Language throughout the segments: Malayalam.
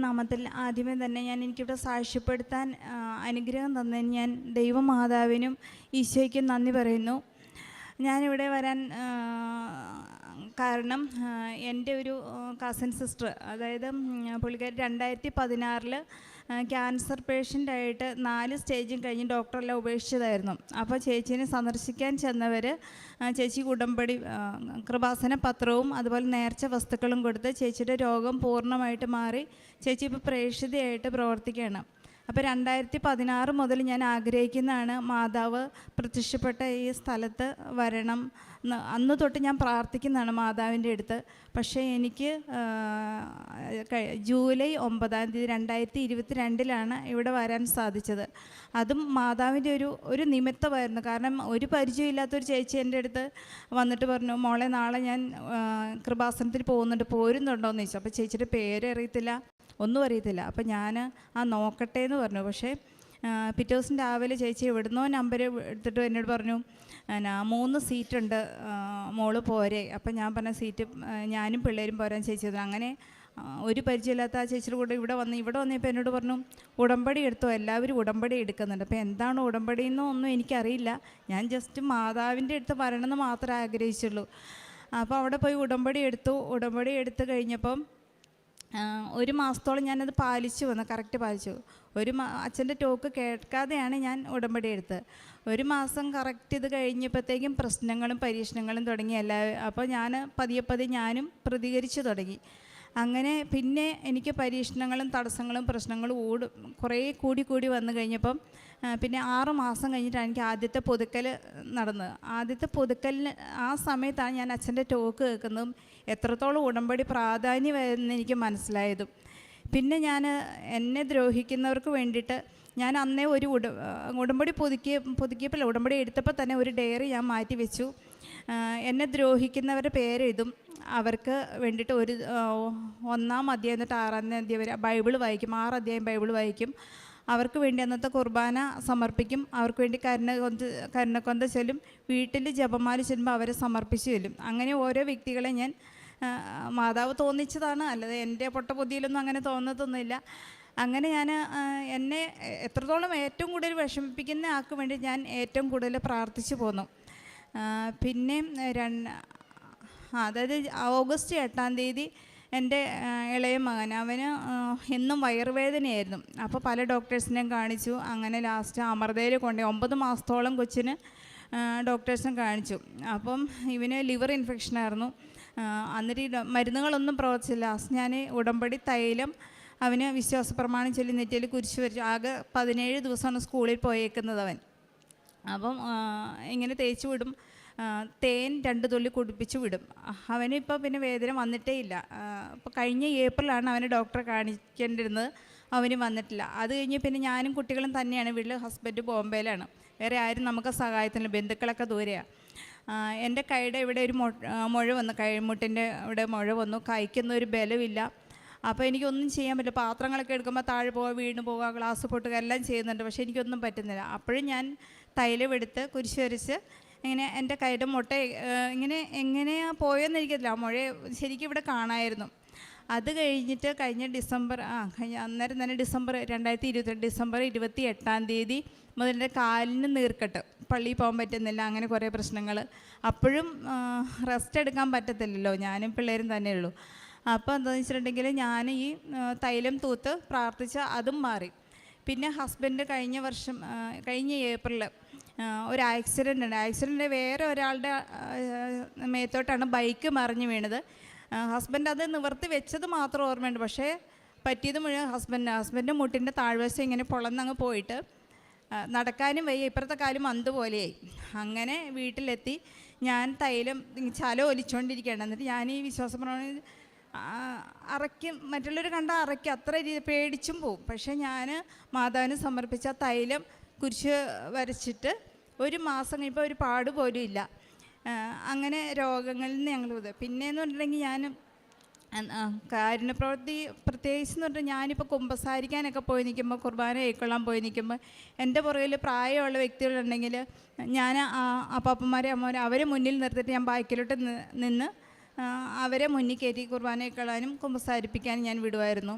നാമത്തിൽ ആദ്യമേ തന്നെ എനിക്കിവിടെ സാക്ഷ്യപ്പെടുത്താൻ അനുഗ്രഹം തന്നതിന് ഞാൻ ദൈവമാതാവിനും ഈശോയ്ക്കും നന്ദി പറയുന്നു. ഞാനിവിടെ വരാൻ കാരണം എൻ്റെ ഒരു കസിൻ സിസ്റ്റർ, അതായത് പുള്ളിക്കാരി 2016 ക്യാൻസർ പേഷ്യൻ്റായിട്ട് 4 സ്റ്റേജും കഴിഞ്ഞ് ഡോക്ടറെല്ലാം ഉപേക്ഷിച്ചതായിരുന്നു. അപ്പോൾ ചേച്ചീനെ സന്ദർശിക്കാൻ ചെന്നവർ ചേച്ചിക്ക് ഉടമ്പടി കൃപാസന പത്രവും അതുപോലെ നേർച്ച വസ്തുക്കളും കൊടുത്ത് ചേച്ചിയുടെ രോഗം പൂർണ്ണമായിട്ട് മാറി ചേച്ചി ഇപ്പോൾ പ്രേക്ഷിതയായിട്ട് പ്രവർത്തിക്കുകയാണ്. അപ്പോൾ 2016 മുതൽ ഞാൻ ആഗ്രഹിക്കുന്നതാണ് മാതാവ് പ്രത്യക്ഷപ്പെട്ട ഈ സ്ഥലത്ത് വരണം. അന്ന് തൊട്ട് ഞാൻ പ്രാർത്ഥിക്കുന്നതാണ് മാതാവിൻ്റെ അടുത്ത്. പക്ഷേ എനിക്ക് ജൂലൈ 9 2022 ഇവിടെ വരാൻ സാധിച്ചത്. അതും മാതാവിൻ്റെ ഒരു നിമിത്തമായിരുന്നു. കാരണം ഒരു പരിചയമില്ലാത്തൊരു ചേച്ചി എൻ്റെ അടുത്ത് വന്നിട്ട് പറഞ്ഞു, മോളെ നാളെ ഞാൻ കൃപാസനത്തിൽ പോരുന്നുണ്ടോ എന്ന് ചോദിച്ചു. അപ്പോൾ ചേച്ചിയുടെ പേര് അറിയത്തില്ല, ഒന്നും അറിയത്തില്ല. അപ്പോൾ ഞാൻ നോക്കട്ടെ എന്ന് പറഞ്ഞു. പക്ഷേ പിറ്റേ ദിവസം രാവിലെ ചേച്ചി എവിടുന്നോ നമ്പർ എടുത്തിട്ട് എന്നോട് പറഞ്ഞു, 3 സീറ്റുണ്ട്, മോള് പോരെ. അപ്പം ഞാൻ പറഞ്ഞ സീറ്റ് ഞാനും പിള്ളേരും പോരാൻ ചേച്ചി. അങ്ങനെ ഒരു പരിചയമില്ലാത്ത ആ ചേച്ചിയുടെ കൂടെ ഇവിടെ വന്നപ്പോൾ എന്നോട് പറഞ്ഞു, ഉടമ്പടി എടുത്തോ, എല്ലാവരും ഉടമ്പടി എടുക്കുന്നുണ്ട്. അപ്പോൾ എന്താണ് ഉടമ്പടി എന്നൊന്നും എനിക്കറിയില്ല. ഞാൻ ജസ്റ്റ് മാതാവിൻ്റെ അടുത്ത് വരണമെന്ന് മാത്രമേ ആഗ്രഹിച്ചുള്ളൂ. അപ്പോൾ അവിടെ പോയി ഉടമ്പടി എടുത്തു കഴിഞ്ഞപ്പം 1 മാസത്തോളം ഞാനത് പാലിച്ചു വന്നു, കറക്റ്റ് പാലിച്ചു. അച്ഛൻ്റെ ടോക്ക് കേൾക്കാതെയാണ് ഞാൻ ഉടമ്പടി എടുത്തത്. 1 മാസം കറക്റ്റ് ഇത് കഴിഞ്ഞപ്പോഴത്തേക്കും പ്രശ്നങ്ങളും പരീക്ഷണങ്ങളും തുടങ്ങി. അപ്പോൾ ഞാൻ പതിയെ ഞാനും പ്രതികരിച്ചു തുടങ്ങി. അങ്ങനെ പിന്നെ എനിക്ക് പരീക്ഷണങ്ങളും തടസ്സങ്ങളും പ്രശ്നങ്ങളും കുറേ കൂടി വന്നു കഴിഞ്ഞപ്പം പിന്നെ 6 മാസം കഴിഞ്ഞിട്ടാണ് എനിക്ക് ആദ്യത്തെ പുതുക്കൽ നടന്നത്. ആദ്യത്തെ പുതുക്കലിന് ആ സമയത്താണ് ഞാൻ അച്ഛൻ്റെ ടോക്ക് കേൾക്കുന്നതും എത്രത്തോളം ഉടമ്പടി പ്രാധാന്യമായിരുന്നു എനിക്ക് മനസ്സിലായതും. പിന്നെ ഞാൻ എന്നെ ദ്രോഹിക്കുന്നവർക്ക് വേണ്ടിയിട്ട് ഞാൻ അന്നേ ഒരു ഉടമ്പടി പുതുക്കിയപ്പോൾ ഉടമ്പടി എടുത്തപ്പോൾ തന്നെ ഒരു ഡയറി ഞാൻ മാറ്റി വെച്ചു. എന്നെ ദ്രോഹിക്കുന്നവരുടെ പേരെഴുതും. അവർക്ക് വേണ്ടിയിട്ട് 1-ാം അധ്യായം തൊട്ട് 6-ാം അധ്യായം വരെ ബൈബിൾ വായിക്കും. 6 അധ്യായം ബൈബിൾ വായിക്കും. അവർക്ക് വേണ്ടി അന്നത്തെ കുർബാന സമർപ്പിക്കും. അവർക്ക് വേണ്ടി കരുണക്കൊന്ത ചൊല്ലും. വീട്ടിൽ ജപമാല ചൊല്ലുമ്പോൾ അവരെ സമർപ്പിച്ച് ചൊല്ലും. അങ്ങനെ ഓരോ വ്യക്തികളെ ഞാൻ മാതാവ് തോന്നിച്ചതാണ്, അല്ലാതെ എൻ്റെ പൊട്ടബുദ്ധിയിലൊന്നും അങ്ങനെ തോന്നത്തൊന്നുമില്ല. അങ്ങനെ ഞാൻ എന്നെ എത്രത്തോളം ഏറ്റവും കൂടുതൽ വിഷമിപ്പിക്കുന്ന ആൾക്ക് വേണ്ടി ഞാൻ ഏറ്റവും കൂടുതൽ പ്രാർത്ഥിച്ചു പോന്നു. പിന്നെ അതായത് ഓഗസ്റ്റ് 8-ാം തീയതി എൻ്റെ ഇളയ മകൻ, അവന് എന്നും വയറുവേദനയായിരുന്നു. അപ്പോൾ പല ഡോക്ടേഴ്സിനെയും കാണിച്ചു. അങ്ങനെ ലാസ്റ്റ് അമൃതയിൽ 9 മാസത്തോളം കൊച്ചിന് ഡോക്ടേഴ്സിനെ കാണിച്ചു. അപ്പം ഇവന് ലിവർ ഇൻഫെക്ഷനായിരുന്നു. എന്നിട്ട് മരുന്നുകളൊന്നും പ്രവർത്തിച്ചില്ല. ലാസ്റ്റ് ഞാൻ ഉടമ്പടി തൈലം അവന് വിശ്വാസപ്രമാണം ചൊല്ലി നെറ്റിയിൽ കുരിശ് വരച്ചു. ആകെ 17 ദിവസമാണ് സ്കൂളിൽ പോയേക്കുന്നത് അവൻ. അപ്പം ഇങ്ങനെ തേച്ച് വിടും, തേൻ 2 തുള്ളി കുടിപ്പിച്ച് വിടും. അവനിപ്പോൾ പിന്നെ വേദന വന്നിട്ടേ ഇല്ല. അപ്പോൾ കഴിഞ്ഞ ഏപ്രിലാണ് അവന് ഡോക്ടറെ കാണിക്കേണ്ടിരുന്നത്, അവന് വന്നിട്ടില്ല. അത് കഴിഞ്ഞ് പിന്നെ ഞാനും കുട്ടികളും തന്നെയാണ് വീട്ടിൽ. ഹസ്ബൻഡ് ബോംബെയിലാണ്, വേറെ ആരും നമുക്ക് സഹായത്തിനില്ല, ബന്ധുക്കളൊക്കെ ദൂരെയാണ്. എൻ്റെ കൈയുടെ ഇവിടെ ഒരു മുഴ വന്നു, കൈമുട്ടിൻ്റെ ഇവിടെ മുഴ വന്നു. കൈക്കൊന്നും ഒരു ബലമില്ല. അപ്പോൾ എനിക്കൊന്നും ചെയ്യാൻ പറ്റില്ല. പാത്രങ്ങളൊക്കെ എടുക്കുമ്പോൾ താഴെ വീണ് പോവുക, ഗ്ലാസ് പൊട്ടുക എല്ലാം ചെയ്യുന്നുണ്ട്. പക്ഷേ എനിക്കൊന്നും പറ്റുന്നില്ല. അപ്പോഴും ഞാൻ തൈലം എടുത്ത് കുരിശ് വരച്ച് ഇങ്ങനെ എൻ്റെ കൈയുടെ മുട്ട എങ്ങനെയാണ് പോയെന്ന് എനിക്കറിയില്ല. മുഴ ശരിക്കും ഇവിടെ കാണാമായിരുന്നു. അത് കഴിഞ്ഞിട്ട് കഴിഞ്ഞ അന്നേരം തന്നെ ഡിസംബർ 28-ാം തീയതി മുതൽ എൻ്റെ കാലിന് നീർക്കെട്ട്, പള്ളിയിൽ പോകാൻ പറ്റുന്നില്ല, അങ്ങനെ കുറേ പ്രശ്നങ്ങൾ. അപ്പോഴും റെസ്റ്റ് എടുക്കാൻ പറ്റത്തില്ലല്ലോ, ഞാനും പിള്ളേരും തന്നെയുള്ളൂ. അപ്പോൾ എന്താണെന്ന് വെച്ചിട്ടുണ്ടെങ്കിൽ ഞാൻ ഈ തൈലം തൂത്ത് പ്രാർത്ഥിച്ച അതും മാറി. പിന്നെ ഹസ്ബൻഡ് കഴിഞ്ഞ ഏപ്രിൽ ഒരു ആക്സിഡൻ്റ് ഉണ്ട്. ആക്സിഡൻ്റ് വേറെ ഒരാളുടെ മേത്തോട്ടാണ് ബൈക്ക് മറിഞ്ഞ് വീണത്. ഹസ്ബൻഡ് അത് നിവർത്തി വെച്ചത് മാത്രം ഓർമ്മയുണ്ട്. പക്ഷേ പറ്റിയത് മുഴുവൻ ഹസ്ബൻഡ് മുട്ടിൻ്റെ താഴ്വശം ഇങ്ങനെ പൊളന്നങ്ങ് പോയിട്ട് നടക്കാനും വയ്യ, ഇപ്പുറത്തെ കാലും അതുപോലെയായി. അങ്ങനെ വീട്ടിലെത്തി ഞാൻ തൈലം ചല ഒലിച്ചുകൊണ്ടിരിക്കുകയാണ്. എന്നിട്ട് ഞാൻ ഈ വിശ്വാസപ്രമാണം അറയ്ക്കും, മറ്റുള്ളവർ കണ്ട അറയ്ക്കും, അത്ര പേടിച്ചും പോവും. പക്ഷേ ഞാൻ മാതാവിന് സമർപ്പിച്ച തൈലം കുരിശ് വരച്ചിട്ട് 1 മാസം കഴിയുമ്പോൾ ഒരു പാട് പോലും ഇല്ല. അങ്ങനെ രോഗങ്ങളിൽ നിന്ന് ഞങ്ങൾ പിന്നെയെന്ന് പറഞ്ഞിട്ടുണ്ടെങ്കിൽ ഞാൻ കാരുണ്യപ്രവൃത്തി പ്രത്യേകിച്ച് എന്ന് പറഞ്ഞാൽ ഞാനിപ്പോൾ കുമ്പസാരിക്കാനൊക്കെ പോയി നിൽക്കുമ്പോൾ, കുർബാന കൈക്കൊള്ളാൻ പോയി നിൽക്കുമ്പോൾ എൻ്റെ പുറകിൽ പ്രായമുള്ള വ്യക്തികളുണ്ടെങ്കിൽ ഞാൻ അപ്പാപ്പന്മാരെ അമ്മമാരെ അവരെ മുന്നിൽ നിർത്തിയിട്ട് ഞാൻ ബാക്കിലോട്ട് നിന്ന് അവരെ മുന്നിൽ കയറ്റി കുർബാന കൈക്കൊള്ളാനും കുമ്പസാരിപ്പിക്കാനും ഞാൻ വിടുമായിരുന്നു.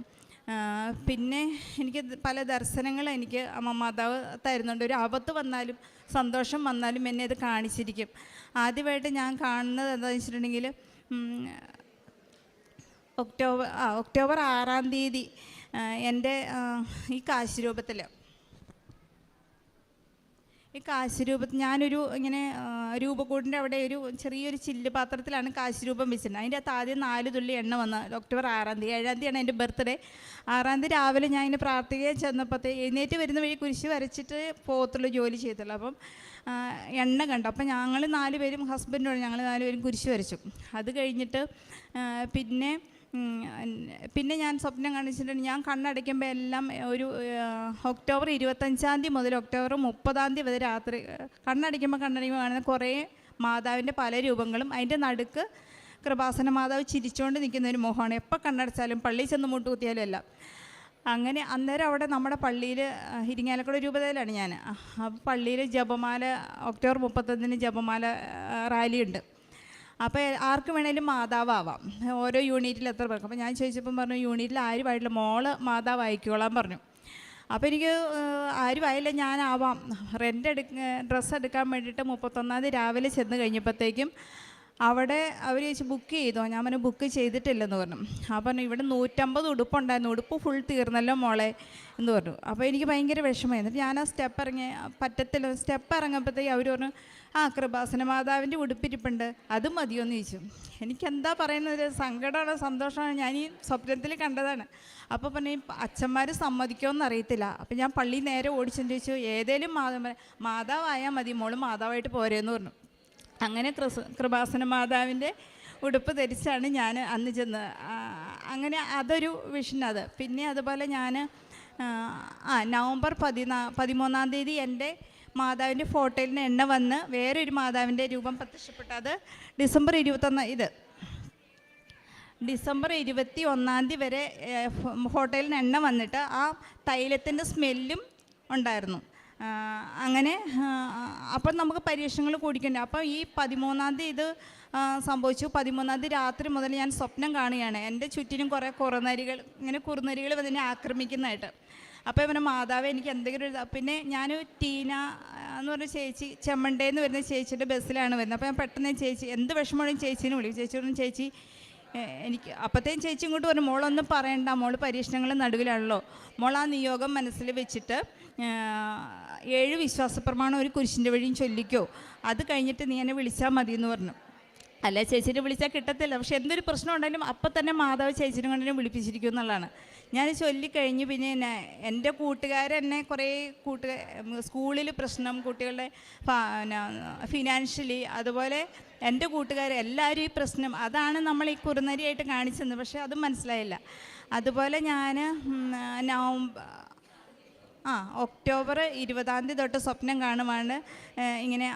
പിന്നെ എനിക്ക് പല ദർശനങ്ങൾ എനിക്ക് മാതാവ് തരുന്നുണ്ട്. ഒരു ആപത്ത് വന്നാലും സന്തോഷം വന്നാലും എന്നെ അത് കാണിച്ചിരിക്കും. ആദ്യമായിട്ട് ഞാൻ കാണുന്നത് എന്താണെന്ന് വെച്ചിട്ടുണ്ടെങ്കിൽ ഒക്ടോബർ 6-ാം തീയതി എൻ്റെ ഈ കാശിരൂപത്തിൽ ഞാനൊരു ഇങ്ങനെ രൂപക്കൂടിൻ്റെ അവിടെ ഒരു ചെറിയൊരു ചില്ല് പാത്രത്തിലാണ് കാശിരൂപം വെച്ചിട്ടുണ്ട്. അതിൻ്റെ അകത്ത് ആദ്യം 4 തുള്ളി എണ്ണ വന്ന് ഒക്ടോബർ 6-ാം തീയതി. 7-ാം തീയതിയാണ് എൻ്റെ ബർത്ത്ഡേ. 6-ാം തീയതി രാവിലെ ഞാൻ ഇങ്ങനെ പ്രാർത്ഥിക്കാൻ ചെന്നപ്പോഴത്തെ എഴുന്നേറ്റ് വരുന്ന വഴി കുരിശ് വരച്ചിട്ട് പോകത്തുള്ളൂ, ജോലി ചെയ്യത്തുള്ളൂ. അപ്പം എണ്ണ കണ്ടു. അപ്പം ഞങ്ങൾ 4 പേരും ഹസ്ബൻഡോട് ഞങ്ങൾ 4 പേരും കുരിശ് വരച്ചു. അത് കഴിഞ്ഞിട്ട് പിന്നെ ഞാൻ സ്വപ്നം കാണിച്ചിട്ടുണ്ട്. ഞാൻ കണ്ണടയ്ക്കുമ്പോൾ എല്ലാം ഒരു ഒക്ടോബർ 25-ാം തീയതി മുതൽ ഒക്ടോബർ 30-ാം തീയതി വരെ രാത്രി കണ്ണടയ്ക്കുമ്പോൾ കാണുന്ന കുറേ മാതാവിൻ്റെ പല രൂപങ്ങളും, അതിൻ്റെ നടുക്ക് കൃപാസന മാതാവ് ചിരിച്ചുകൊണ്ട് നിൽക്കുന്ന ഒരു മുഖമാണ്. എപ്പോൾ കണ്ണടച്ചാലും പള്ളിയിൽ ചെന്ന് മുട്ടുകുത്തിയാലും എല്ലാം. അങ്ങനെ അന്നേരം അവിടെ നമ്മുടെ പള്ളിയിൽ ഇരിങ്ങാലക്കുട രൂപതയിലാണ് ഞാൻ. ആ പള്ളിയിൽ ജപമാല ഒക്ടോബർ 31-ന് ജപമാല റാലിയുണ്ട്. അപ്പോൾ ആർക്ക് വേണേലും മാതാവാം, ഓരോ യൂണിറ്റിൽ എത്ര പേർക്ക്. അപ്പോൾ ഞാൻ ചോദിച്ചപ്പം പറഞ്ഞു യൂണിറ്റിൽ ആരുമായിട്ടില്ല, മോള് മാതാവ് ആയിക്കോളാൻ പറഞ്ഞു. അപ്പോൾ എനിക്ക് ആരുമായില്ല, ഞാനാവാം. ഡ്രസ്സ് എടുക്കാൻ വേണ്ടിയിട്ട് 31-ാം തീയതി രാവിലെ ചെന്ന് കഴിഞ്ഞപ്പോഴത്തേക്കും അവിടെ അവർ ചോദിച്ചു ബുക്ക് ചെയ്തോ. ഞാൻ പറഞ്ഞു ബുക്ക് ചെയ്തിട്ടില്ലെന്ന് പറഞ്ഞു. അപ്പോൾ പറഞ്ഞു ഇവിടെ 150 ഉടുപ്പുണ്ടായിരുന്നു, ഉടുപ്പ് ഫുൾ തീർന്നല്ലോ മോളെ എന്ന് പറഞ്ഞു. അപ്പോൾ എനിക്ക് ഭയങ്കര വിഷമമായി. എന്നിട്ട് ഞാൻ ആ സ്റ്റെപ്പ് ഇറങ്ങുമ്പോഴത്തേക്ക് അവർ പറഞ്ഞു കൃപാസന മാതാവിൻ്റെ ഉടുപ്പിരിപ്പുണ്ട്, അത് മതിയോന്ന് ചോദിച്ചു. എനിക്കെന്താ പറയുന്നത്, സങ്കടമാണോ സന്തോഷമാണോ, ഞാൻ ഈ സ്വപ്നത്തിൽ കണ്ടതാണ്. അപ്പോൾ പറഞ്ഞു അച്ഛന്മാർ സമ്മതിക്കുമോയെന്ന് അറിയത്തില്ല. അപ്പം ഞാൻ പള്ളി നേരെ ഓടിച്ചെന്ന് ചോദിച്ചു ഏതേലും മാതാവായാൽ മതി, മോള് മാതാവായിട്ട് പോരേന്ന് പറഞ്ഞു. അങ്ങനെ കൃപാസന മാതാവിൻ്റെ ഉടുപ്പ് ധരിച്ചാണ് ഞാൻ അന്ന് ചെന്നത്. അങ്ങനെ അതൊരു വിഷൻ. അത് പിന്നെ അതുപോലെ ഞാൻ നവംബർ 13-ാം തീയതി എൻ്റെ മാതാവിൻ്റെ ഫോട്ടോയിൽ നിന്ന് എണ്ണ വന്ന് വേറൊരു മാതാവിൻ്റെ രൂപം പ്രത്യക്ഷപ്പെട്ടു. അത് ഡിസംബർ 21-ാം തീയതി വരെ ഫോട്ടോയിൽ നിന്ന് എണ്ണ വന്നിട്ട് ആ തൈലത്തിൻ്റെ സ്മെല്ലും ഉണ്ടായിരുന്നു. അങ്ങനെ അപ്പം നമുക്ക് പരീക്ഷണങ്ങൾ കൂടിക്കണ്ടേ. അപ്പം ഈ 13-ാം തീയതി ഇത് സംഭവിച്ചു. 13-ാം തീയതി രാത്രി മുതൽ ഞാൻ സ്വപ്നം കാണുകയാണ്, എൻ്റെ ചുറ്റിനും കുറേ കുറുനരികൾ വന്നിനെ ആക്രമിക്കുന്നതായിട്ട്. അപ്പോൾ ഇവനെ മാതാവ് എനിക്ക് എന്തെങ്കിലും ഒരു പിന്നെ ഞാൻ ടീന എന്ന് പറഞ്ഞ ചേച്ചി ചെമ്മണ്ടേന്ന് വരുന്ന ചേച്ചിയുടെ ബസ്സിലാണ് വരുന്നത്. അപ്പോൾ ഞാൻ പെട്ടെന്ന് ചേച്ചി എന്ത് വിഷമമുണ്ടെങ്കിലും ചേച്ചീനെ വിളിക്കും. ചേച്ചിയോടും ചേച്ചി എനിക്ക് അപ്പോഴത്തേക്കും ചേച്ചി ഇങ്ങോട്ട് പറഞ്ഞു മോളൊന്നും പറയണ്ട, മോൾ പരീക്ഷണങ്ങളുടെ നടുവിലാണല്ലോ, മോൾ ആ നിയോഗം മനസ്സിൽ വെച്ചിട്ട് 7 വിശ്വാസപ്രമാണം ഒരു കുരിശിൻ്റെ വഴിയും ചൊല്ലിക്കോ, അത് കഴിഞ്ഞിട്ട് നീ എന്നെ വിളിച്ചാൽ മതി എന്ന് പറഞ്ഞു. അല്ല ചേച്ചിനെ വിളിച്ചാൽ കിട്ടത്തില്ല, പക്ഷെ എന്തൊരു പ്രശ്നം ഉണ്ടെങ്കിലും അപ്പം തന്നെ മാതാവ് ചേച്ചിനെ കൊണ്ട് എന്നെ വിളിപ്പിച്ചിരിക്കും എന്നുള്ളതാണ്. ഞാൻ ചൊല്ലിക്കഴിഞ്ഞ് പിന്നെ എൻ്റെ കൂട്ടുകാരെന്നെ കുറേ സ്കൂളിൽ പ്രശ്നം, കുട്ടികളുടെ ഫിനാൻഷ്യലി, അതുപോലെ എൻ്റെ കൂട്ടുകാരെല്ലാവരും ഈ പ്രശ്നം, അതാണ് നമ്മൾ ഈ കുറുനരിയായിട്ട് കാണിച്ചത്. പക്ഷേ അതും മനസ്സിലായില്ല. അതുപോലെ ഞാൻ ഒക്ടോബർ 20-ാം തീയതി തൊട്ട് സ്വപ്നം കാണുവാണ് ഇങ്ങനെ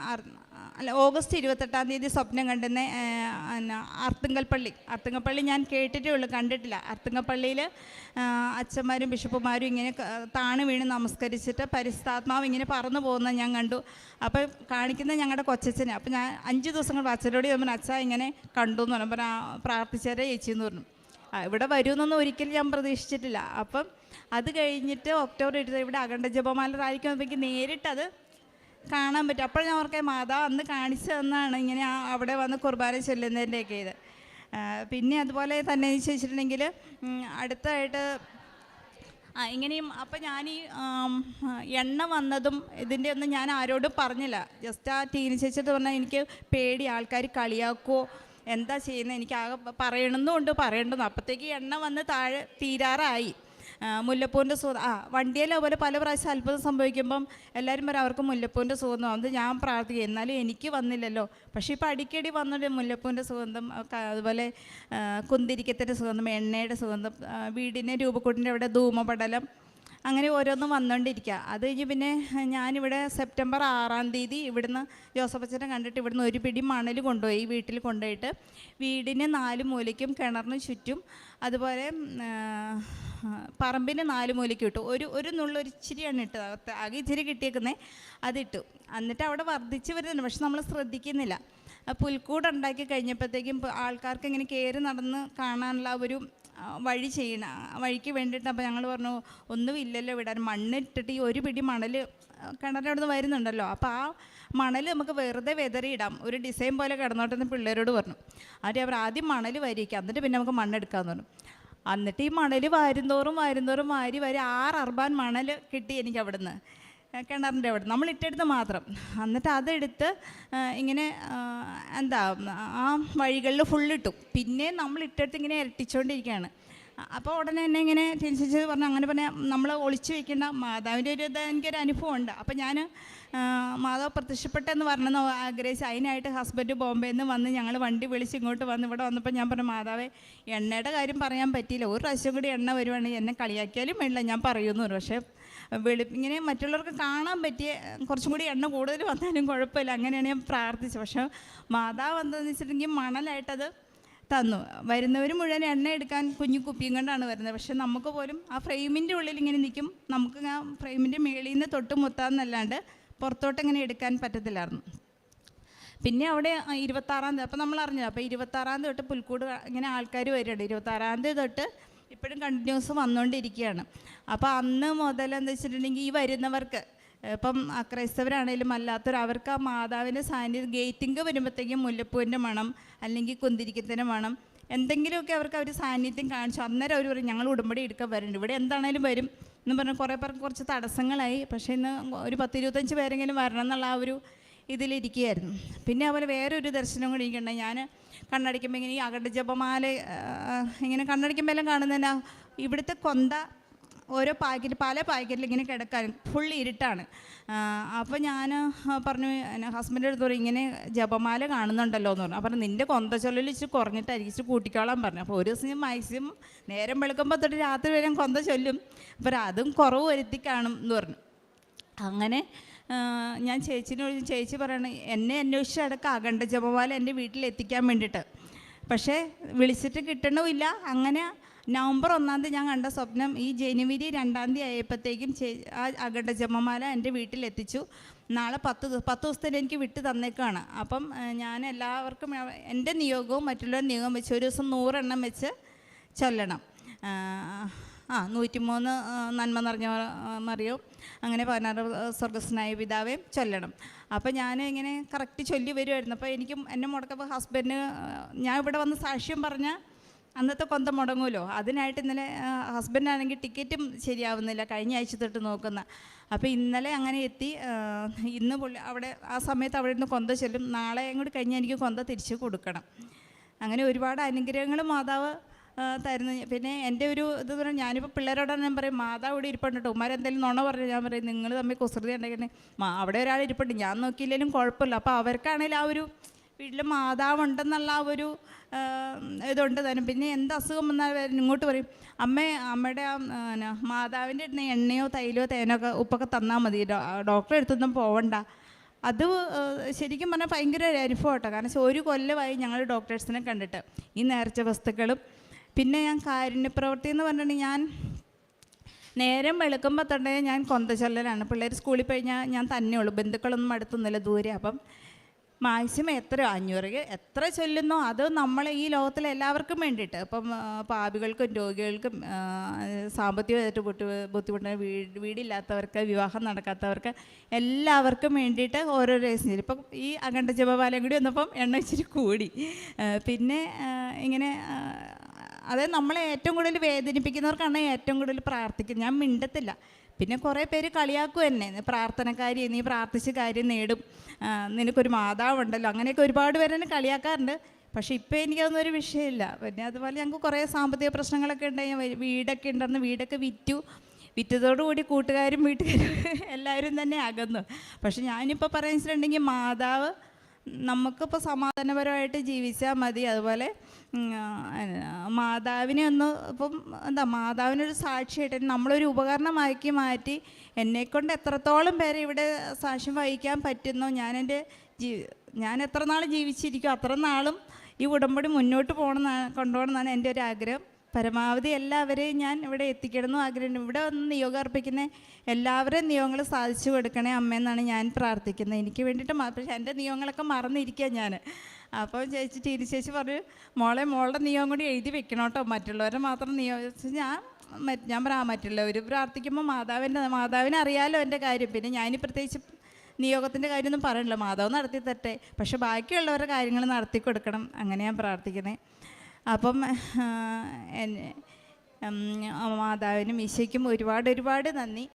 ഓഗസ്റ്റ് 28-ാം തീയതി സ്വപ്നം കണ്ടെന്ന് അർത്തുങ്കപ്പള്ളി ഞാൻ കേട്ടിട്ടേ ഉള്ളൂ, കണ്ടിട്ടില്ല. അർത്തുങ്കപ്പള്ളിയിൽ അച്ഛന്മാരും ബിഷപ്പുമാരും ഇങ്ങനെ താണു വീണ് നമസ്കരിച്ചിട്ട് പരിശുദ്ധാത്മാവ് ഇങ്ങനെ പറന്നു പോകുന്നത് ഞാൻ കണ്ടു. അപ്പോൾ കാണിക്കുന്നത് ഞങ്ങളുടെ കൊച്ചച്ഛനെ. അപ്പോൾ ഞാൻ 5 ദിവസങ്ങൾ അച്ഛനോട് ചോദിക്കുമ്പോൾ അച്ഛ ഇങ്ങനെ കണ്ടു എന്ന് പറഞ്ഞു. അപ്പോൾ പ്രാർത്ഥിച്ചാരെ ചേച്ചിയെന്ന് പറഞ്ഞു. ഇവിടെ വരുമെന്നൊന്നും ഒരിക്കലും ഞാൻ പ്രതീക്ഷിച്ചിട്ടില്ല. അപ്പം അത് കഴിഞ്ഞിട്ട് ഒക്ടോബർ 20 ഇവിടെ അഖണ്ഡ ജപമാല റാലിക്കുമ്പോഴേക്ക് നേരിട്ടത് കാണാൻ പറ്റും. അപ്പോൾ ഞാൻ ഓർക്കെ മാതാവ് അന്ന് കാണിച്ചു തന്നാണ് ഇങ്ങനെ അവിടെ വന്ന് കുർബാന ചൊല്ലുന്നതിൻ്റെയൊക്കെ ഇത്. പിന്നെ അതുപോലെ തന്നെ ചോദിച്ചിട്ടുണ്ടെങ്കിൽ അടുത്തായിട്ട് ഇങ്ങനെയും അപ്പം ഞാൻ ഈ എണ്ണ വന്നതും ഇതിൻ്റെ ഒന്നും ഞാൻ ആരോടും പറഞ്ഞില്ല. ജസ്റ്റ് ആ ടീനി ചേച്ചിട്ട് പറഞ്ഞാൽ എനിക്ക് പേടി, ആൾക്കാർ കളിയാക്കുമോ എന്താ ചെയ്യുന്നത്, എനിക്ക് ആകെ പറയണമെന്നുണ്ട് പറയേണ്ടത്. അപ്പോഴത്തേക്ക് എണ്ണ വന്ന് താഴെ തീരാറായി. മുല്ലപ്പൂവിൻ്റെ വണ്ടിയിൽ അതുപോലെ പല പ്രാവശ്യം അത്ഭുതം സംഭവിക്കുമ്പം എല്ലാവരും പറയും അവർക്ക് മുല്ലപ്പൂവിൻ്റെ സുഗന്ധം. അത് ഞാൻ പ്രാർത്ഥിക്കും, എന്നാലും എനിക്ക് വന്നില്ലല്ലോ. പക്ഷേ ഇപ്പോൾ അടിക്കടി വന്നിട്ട് മുല്ലപ്പൂവിൻ്റെ സുഗന്ധം, അതുപോലെ കുന്തിരിക്കത്തിൻ്റെ സുഗന്ധം, എണ്ണയുടെ സുഗന്ധം, വീടിൻ്റെ രൂപക്കൂട്ടിൻ്റെ അവിടെ ധൂമപടലം, അങ്ങനെ ഓരോന്നും വന്നുകൊണ്ടിരിക്കുക. അത് കഴിഞ്ഞ് പിന്നെ ഞാനിവിടെ സെപ്റ്റംബർ 6-ാം തീയതി ഇവിടുന്ന് ജോസഫച്ചനെ കണ്ടിട്ട് ഇവിടുന്ന് ഒരു പിടി മണൽ കൊണ്ടുപോയി വീട്ടിൽ കൊണ്ടുപോയിട്ട് വീടിന് 4 മൂലയ്ക്കും കിണറിന് ചുറ്റും അതുപോലെ പറമ്പിന് 4 മൂലയ്ക്കും ഇട്ടു. ഒരു നുള്ളൊരിച്ചിരിയാണ് ഇട്ടത്, ആകെ ഇച്ചിരി കിട്ടിയേക്കുന്നത് അതിട്ടു. എന്നിട്ട് അവിടെ വർദ്ധിച്ച് വരുന്നുണ്ട്, പക്ഷെ നമ്മൾ ശ്രദ്ധിക്കുന്നില്ല. പുൽക്കൂടുണ്ടാക്കി കഴിഞ്ഞപ്പോഴത്തേക്കും ആൾക്കാർക്ക് ഇങ്ങനെ കയറി നടന്ന് കാണാനുള്ള ഒരു വഴി ചെയ്യണം, വഴിക്ക് വേണ്ടിയിട്ട്. അപ്പോൾ ഞങ്ങൾ പറഞ്ഞു ഒന്നുമില്ലല്ലോ വിടാൻ, മണ്ണിട്ടിട്ട് ഈ ഒരു പിടി മണൽ കിണറിൻ്റെ അവിടെ നിന്ന് വരുന്നുണ്ടല്ലോ, അപ്പോൾ ആ മണൽ നമുക്ക് വെറുതെ വെതറിയിടാം, ഒരു ഡിസൈൻ പോലെ കിടന്നോട്ടെന്ന് പിള്ളേരോട് പറഞ്ഞു. അവർ ആദ്യം മണൽ വരിക്കുക, എന്നിട്ട് പിന്നെ നമുക്ക് മണ്ണെടുക്കാമെന്ന് പറഞ്ഞു. എന്നിട്ട് ഈ മണൽ വാരുന്തോറും വാരി 6 അർബാൻ മണൽ കിട്ടി എനിക്ക് അവിടുന്ന്, കിണറിൻ്റെ അവിടെ നമ്മൾ ഇട്ടെടുത്ത് മാത്രം. എന്നിട്ട് അതെടുത്ത് ഇങ്ങനെ എന്താ ആ വഴികളിൽ ഫുള്ളിട്ടു. പിന്നെ നമ്മൾ ഇട്ടെടുത്ത് ഇങ്ങനെ ഇരട്ടിച്ചുകൊണ്ടിരിക്കുകയാണ്. അപ്പോൾ ഉടനെ എന്നെ ഇങ്ങനെ ടെൻഷൻ ചെയ്ത് പറഞ്ഞു, അങ്ങനെ പറഞ്ഞാൽ നമ്മൾ ഒളിച്ചു വെക്കേണ്ട, മാതാവിൻ്റെ ഒരു ഇത് എനിക്കൊരു അനുഭവം ഉണ്ട്. അപ്പോൾ ഞാൻ മാതാവ് പ്രത്യക്ഷപ്പെട്ടെന്ന് പറഞ്ഞെന്ന് ആഗ്രഹിച്ച് അതിനായിട്ട് ഹസ്ബൻഡ് ബോംബെയിൽ നിന്ന് വന്ന് ഞങ്ങൾ വണ്ടി വിളിച്ച് ഇങ്ങോട്ട് വന്ന് ഇവിടെ വന്നപ്പോൾ ഞാൻ പറഞ്ഞു, മാതാവേ എണ്ണയുടെ കാര്യം പറയാൻ പറ്റിയില്ല, ഒരു പ്രാവശ്യം കൂടി എണ്ണ വരുവാണെങ്കിൽ എന്നെ കളിയാക്കിയാലും വേണ്ടില്ല ഞാൻ പറയുമെന്ന് പറഞ്ഞു. പക്ഷേ ഇങ്ങനെ മറ്റുള്ളവർക്ക് കാണാൻ പറ്റിയ കുറച്ചും കൂടി എണ്ണ കൂടുതൽ വന്നാലും കുഴപ്പമില്ല, അങ്ങനെയാണ് ഞാൻ പ്രാർത്ഥിച്ചത്. പക്ഷേ മാതാവ് എന്താണെന്ന് വെച്ചിട്ടുണ്ടെങ്കിൽ മണലായിട്ടത് തന്നു. വരുന്നവർ മുഴുവൻ എണ്ണ എടുക്കാൻ കുഞ്ഞു കുപ്പിയും കൊണ്ടാണ് വരുന്നത്. പക്ഷെ നമുക്ക് പോലും ആ ഫ്രെയിമിൻ്റെ ഉള്ളിൽ ഇങ്ങനെ നിൽക്കും, നമുക്ക് ആ ഫ്രെയിമിൻ്റെ മേളിൽ നിന്ന് തൊട്ട് മുത്താന്നല്ലാണ്ട് പുറത്തോട്ട് ഇങ്ങനെ എടുക്കാൻ പറ്റത്തില്ലായിരുന്നു. പിന്നെ അവിടെ 26-ാം തീയതി അപ്പോൾ നമ്മൾ അറിഞ്ഞത്, അപ്പോൾ 26-ാം തീയതി തൊട്ട് പുൽക്കൂട് ഇങ്ങനെ ആൾക്കാർ വരുന്നുണ്ട്. 26-ാം തീയതി തൊട്ട് ഇപ്പോഴും കണ്ടിന്യൂസ് വന്നുകൊണ്ടിരിക്കുകയാണ്. അപ്പോൾ അന്ന് മുതൽ എന്താ വെച്ചിട്ടുണ്ടെങ്കിൽ ഈ വരുന്നവർക്ക് ഇപ്പം അക്രൈസ്തവരാണേലും അല്ലാത്തവർ അവർക്ക് ആ മാതാവിൻ്റെ സാന്നിധ്യം ഗേറ്റിംഗ് വരുമ്പോഴത്തേക്കും മുല്ലപ്പൂവിൻ്റെ മണം അല്ലെങ്കിൽ കുന്തിരിക്കത്തിൻ്റെ മണം എന്തെങ്കിലുമൊക്കെ അവർ സാന്നിധ്യം കാണിച്ചു. അന്നേരം അവർ പറയും ഞങ്ങൾ ഉടമ്പടി എടുക്കാൻ വരുന്നുണ്ട്, ഇവിടെ എന്താണേലും വരും എന്ന് പറഞ്ഞാൽ കുറേ പേർക്ക് കുറച്ച് തടസ്സങ്ങളായി. പക്ഷേ ഇന്ന് ഒരു 10-25 പേരെങ്കിലും വരണം എന്നുള്ള ആ ഒരു ഇതിലിരിക്കുകയായിരുന്നു. പിന്നെ അതുപോലെ വേറൊരു ദർശനം കൂടി എനിക്കുണ്ട്. ഞാൻ കണ്ണടിക്കുമ്പോൾ ഇങ്ങനെ ഈ അകണ്ട ജപമാല ഇങ്ങനെ കണ്ണടിക്കുമ്പോൾ എല്ലാം കാണുന്നതിനാ ഇവിടുത്തെ കൊന്ത ഓരോ പാക്കറ്റ് പല പാക്കറ്റിൽ ഇങ്ങനെ കിടക്കാൻ ഫുൾ ഇരുട്ടാണ്. അപ്പോൾ ഞാൻ പറഞ്ഞു ഹസ്ബൻഡിൻ്റെ അടുത്ത് പറയും ഇങ്ങനെ ജപമാല കാണുന്നുണ്ടല്ലോ എന്ന് പറഞ്ഞു. അപ്പോൾ നിൻ്റെ കൊന്ത ചൊല്ലൽ ഇച്ചിരി കുറഞ്ഞിട്ടായിരിക്കും, ഇച്ചിരി കൂട്ടിക്കോളാൻ പറഞ്ഞു. അപ്പോൾ ഒരു ദിവസം ഞാൻ മാക്സിമം നേരം വെളുക്കുമ്പോൾ തൊട്ട് രാത്രി വരെ കൊന്ത ചൊല്ലും, അപ്പോൾ അതും കുറവ് വരുത്തി കാണും എന്ന് പറഞ്ഞു. അങ്ങനെ ഞാൻ ചേച്ചി പറയണം എന്നെ അന്വേഷിച്ച് അടക്കം അഖണ്ഡ ജപമാല എൻ്റെ വീട്ടിലെത്തിക്കാൻ വേണ്ടിയിട്ട്. പക്ഷേ വിളിച്ചിട്ട് കിട്ടണമില്ല. അങ്ങനെ നവംബർ 1-ാം തീയതി ഞാൻ കണ്ട സ്വപ്നം ഈ ജനുവരി 2-ാം തീയതി ആയപ്പോഴത്തേക്കും ആ അഖണ്ഡ ജപമാല എൻ്റെ വീട്ടിലെത്തിച്ചു. നാളെ 10 ദിവസത്തിന് എനിക്ക് വിട്ട് തന്നേക്കാണ്. അപ്പം ഞാൻ എല്ലാവർക്കും എൻ്റെ നിയോഗവും മറ്റുള്ളവരുടെ നിയോഗം വെച്ച് ഒരു ദിവസം 100 എണ്ണം വെച്ച് ചൊല്ലണം. 103 നന്മ നിറഞ്ഞ മറിയോ അങ്ങനെ 16 സ്വർഗസ്നായ പിതാവേ ചൊല്ലണം. അപ്പോൾ ഞാൻ ഇങ്ങനെ കറക്റ്റ് ചൊല്ലി വരുമായിരുന്നു. അപ്പോൾ എനിക്കും എന്നെ മുടക്കപ്പോൾ ഹസ്ബൻഡ് ഞാൻ ഇവിടെ വന്ന് സാക്ഷ്യം പറഞ്ഞാൽ അന്നത്തെ കൊന്ത മുടങ്ങുമല്ലോ, അതിനായിട്ട് ഇന്നലെ ഹസ്ബൻഡാണെങ്കിൽ ടിക്കറ്റും ശരിയാവുന്നില്ല, കഴിഞ്ഞ ആഴ്ച തൊട്ട് നോക്കുന്ന. അപ്പോൾ ഇന്നലെ അങ്ങനെ എത്തി. ഇന്ന് പുള്ളി അവിടെ ആ സമയത്ത് അവിടെ നിന്ന് കൊന്ത ചൊല്ലും. നാളെ കൂടി കഴിഞ്ഞാൽ എനിക്ക് കൊന്ത തിരിച്ച് കൊടുക്കണം. അങ്ങനെ ഒരുപാട് അനുഗ്രഹങ്ങൾ മാതാവ് തരുന്നു. പിന്നെ എൻ്റെ ഒരു ഇത് പറഞ്ഞാൽ ഞാനിപ്പോൾ പിള്ളേരോടാണ് ഞാൻ പറയും മാതാവ് ഇവിടെ ഇരിപ്പുണ്ട് കേട്ടോ, ഉമ്മാരെന്തെങ്കിലും നുണ പറഞ്ഞു ഞാൻ പറയും നിങ്ങൾ തമ്മിൽ കുസൃതി ഉണ്ടെങ്കിൽ അവിടെ ഒരാൾ ഇരിപ്പുണ്ട്, ഞാൻ നോക്കിയില്ലെങ്കിലും കുഴപ്പമില്ല. അപ്പോൾ അവർക്കാണെങ്കിലും ആ ഒരു വീട്ടിൽ മാതാവുണ്ടെന്നുള്ള ആ ഒരു ഇതുണ്ട് തന്നെ. പിന്നെ എന്ത് അസുഖം വന്നാൽ ഇങ്ങോട്ട് പറയും അമ്മയുടെ മാതാവിൻ്റെ അടുത്ത് എണ്ണയോ തൈലോ തേനൊക്കെ ഉപ്പൊക്കെ തന്നാൽ മതി, ഡോക്ടറെ അടുത്തൊന്നും പോവണ്ട. അത് ശരിക്കും പറഞ്ഞാൽ ഭയങ്കര ഒരു അനുഭവം കേട്ടോ. കാരണം 1 കൊല്ലമായി ഞങ്ങൾ ഡോക്ടേഴ്സിനെ കണ്ടിട്ട് ഈ നേർച്ച വസ്തുക്കളും. പിന്നെ ഞാൻ കാരുണ്യപ്രവൃത്തി എന്ന് പറഞ്ഞിട്ടുണ്ടെങ്കിൽ ഞാൻ നേരം വെളുക്കുമ്പോൾ തന്നെ ഞാൻ കൊന്ത ചൊല്ലലാണ്. പിള്ളേർ സ്കൂളിൽ കഴിഞ്ഞാൽ ഞാൻ തന്നെയുള്ളൂ, ബന്ധുക്കളൊന്നും അടുത്തൊന്നുമില്ല, ദൂരെ. അപ്പം മാക്സിമം 500 എത്ര ചൊല്ലുന്നോ അത് നമ്മളെ ഈ ലോകത്തിലെ എല്ലാവർക്കും വേണ്ടിയിട്ട്, ഇപ്പം പാപികൾക്കും രോഗികൾക്കും സാമ്പത്തികമായിട്ട് ബുദ്ധിമുട്ടുന്ന വീടില്ലാത്തവർക്ക് വിവാഹം നടക്കാത്തവർക്ക് എല്ലാവർക്കും വേണ്ടിയിട്ട് ഓരോ രഹസ്യം. ഇപ്പം ഈ അഖണ്ഡ ജപമാലയും കൂടി വന്നപ്പം എണ്ണ ഇച്ചിരി കൂടി. പിന്നെ ഇങ്ങനെ അതായത് നമ്മളെ ഏറ്റവും കൂടുതൽ വേദനിപ്പിക്കുന്നവർക്കാണ് ഏറ്റവും കൂടുതൽ പ്രാർത്ഥിക്കുന്നത്. ഞാൻ മിണ്ടത്തില്ല. പിന്നെ കുറേ പേര് കളിയാക്കും എന്നെ, പ്രാർത്ഥനക്കാരി, നീ പ്രാർത്ഥിച്ച് കാര്യം നേടും, നിനക്കൊരു മാതാവുണ്ടല്ലോ, അങ്ങനെയൊക്കെ ഒരുപാട് പേര് എന്നെ കളിയാക്കാറുണ്ട്. പക്ഷേ ഇപ്പോൾ എനിക്കതൊന്നും ഒരു വിഷയമില്ല. പിന്നെ അതുപോലെ ഞങ്ങൾക്ക് കുറേ സാമ്പത്തിക പ്രശ്നങ്ങളൊക്കെ ഉണ്ടായി. വീടൊക്കെ ഉണ്ടായിരുന്നു, വീടൊക്കെ വിറ്റതോടുകൂടി കൂട്ടുകാരും വീട്ടുകാരും എല്ലാവരും തന്നെ അകന്നു. പക്ഷെ ഞാനിപ്പോൾ പറയാൻ വെച്ചിട്ടുണ്ടെങ്കിൽ മാതാവ് നമുക്കിപ്പോൾ സമാധാനപരമായിട്ട് ജീവിച്ചാൽ മതി. അതുപോലെ മാതാവിനെ ഒന്ന് ഇപ്പം മാതാവിനൊരു സാക്ഷിയായിട്ട് നമ്മളൊരു ഉപകരണമാക്കി മാറ്റി എന്നെക്കൊണ്ട് എത്രത്തോളം പേരെ ഇവിടെ സാക്ഷ്യം വഹിക്കാൻ പറ്റുന്നോ, ഞാൻ എത്ര നാൾ ജീവിച്ചിരിക്കും അത്ര നാളും ഈ ഉടമ്പടി മുന്നോട്ട് കൊണ്ടുപോകണമെന്നാണ് എൻ്റെ ഒരു ആഗ്രഹം. പരമാവധി എല്ലാവരെയും ഞാൻ ഇവിടെ എത്തിക്കണമെന്നും ആഗ്രഹമുണ്ട്. ഇവിടെ വന്ന് നിയോഗം അർപ്പിക്കുന്ന എല്ലാവരുടെയും നിയോഗങ്ങൾ സാധിച്ചു കൊടുക്കണേ അമ്മയെന്നാണ് ഞാൻ പ്രാർത്ഥിക്കുന്നത്. എനിക്ക് വേണ്ടിയിട്ട് പക്ഷേ എൻ്റെ നിയോഗങ്ങളൊക്കെ മറന്നിരിക്കുക ഞാൻ. അപ്പോൾ ടീനി ചേച്ചി പറഞ്ഞു, മോളുടെ നിയോഗം കൂടി എഴുതി വെക്കണം കേട്ടോ, മറ്റുള്ളവരെ മാത്രം നിയോഗിച്ച് ഞാൻ പറയാൻ പറ്റില്ല. ഒരു പ്രാർത്ഥിക്കുമ്പോൾ മാതാവിനെ അറിയാമല്ലോ എൻ്റെ കാര്യം. പിന്നെ ഞാൻ പ്രത്യേകിച്ച് നിയോഗത്തിൻ്റെ കാര്യമൊന്നും പറയണില്ല, മാതാവ് നടത്തി തരട്ടെ, പക്ഷെ ബാക്കിയുള്ളവരുടെ കാര്യങ്ങൾ നടത്തി കൊടുക്കണം, അങ്ങനെ ഞാൻ പ്രാർത്ഥിക്കുന്നത്. അപ്പം മാതാവിനും ഈശോയ്ക്കും ഒരുപാട് നന്ദി.